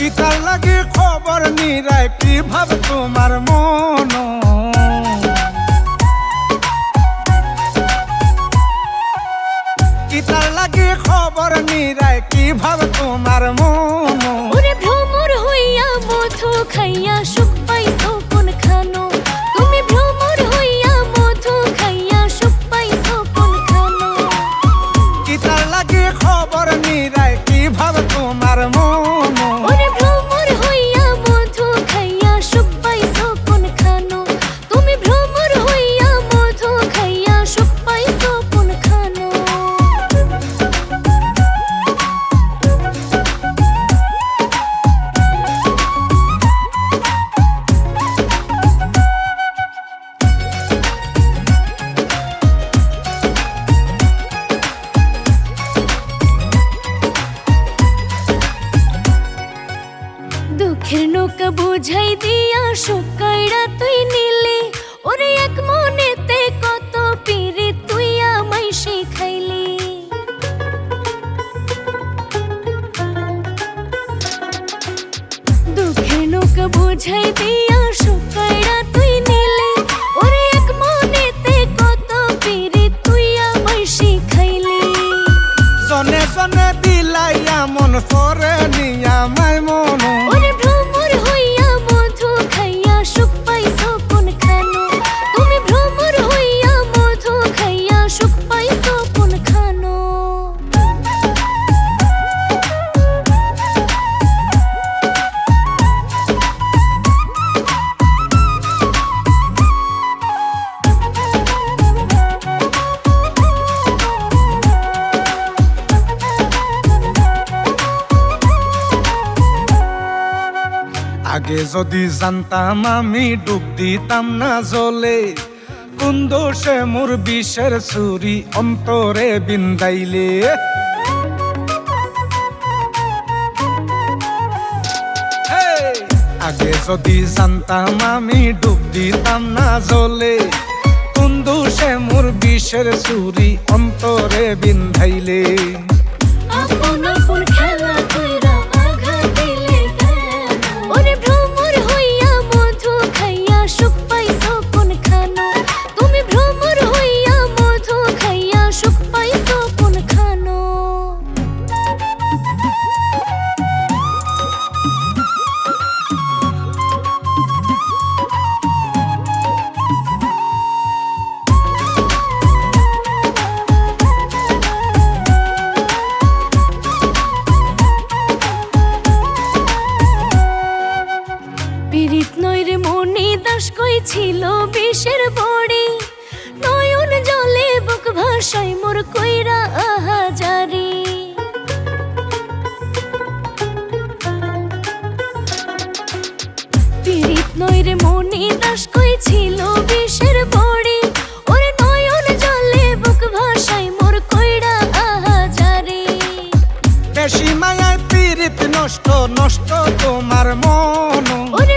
ইতার লাগে খবর নিরায় কি ভাব তোমার মন ইতার লাগে খবর নিরায় কি ভাব তোমার মন ওরে ভ্রমর হইয়া মধু খাইয়া সুখ পাইছো কোনখানো তুমি ভ্রমর হইয়া মধু খাইয়া সুখ পাইছো কোনখানো ইতার লাগে খবর নিরায় কি ভাব তোমার মন ওরে ভ্রমর হইয়া মধু খাইয়া সুখ পাইছো কোনখানো তুমি ভ্রমর হইয়া মধু খাইয়া সুখ পাইছো কোনখানো দুঃখের নৌকা বুঝাই দিয়া শুকাইরা তুই নিলি ওরে এক মনেতে কত পিরি তুই আমায় শিখাইলি দুঃখের নৌকা বুঝাই দিয়া শুকাইরা তুই নিলি ওরে এক মনেতে কত পিরি তুই আমায় শিখাইলি জনে জনে বিলাইয়া মন করে নিয়া মাই মন ওরে ভ্রমর হইয়া মধু খাইয়া সুখ পাইছো কোনখানো তুমি ভ্রমর হইয়া মধু খাইয়া সুখ পাইছো কোনখানো আগে যদি জানতাম আমি ডুব দিতাম না জলে কোন দোষে মোর বিষের ছুরি অন্তরে বিন্দাইলে আগে যদি জানতাম আমি ডুব দিতাম না জলে কোন দোষে মোর বিষের ছুরি অন্তরে বিন্ধাইলে আপন আপন খেলা কইরা আঘাত দিলে কেন ওরে ভ্রমর হইয়া মধু খাইয়া সুখ পাইছো কোনখানো তুমি ভ্রমর হইয়া মধু খাইয়া সুখ পাইছো কোনখানো পীড়িত নইরে মনি দাস কই ছিল বিষের বড়ি নয়ন জলে বুক ভাসাই মোর কইরা আহাজারি পীড়িত নইরে মনি দাস কই ছিল বিষের বড়ি ওরে নয়ন জলে বুক ভাসাই মোর কইরা আহাজারি বেশি মায়ায় পীড়িত নষ্ট নষ্ট তোমার মন ওরে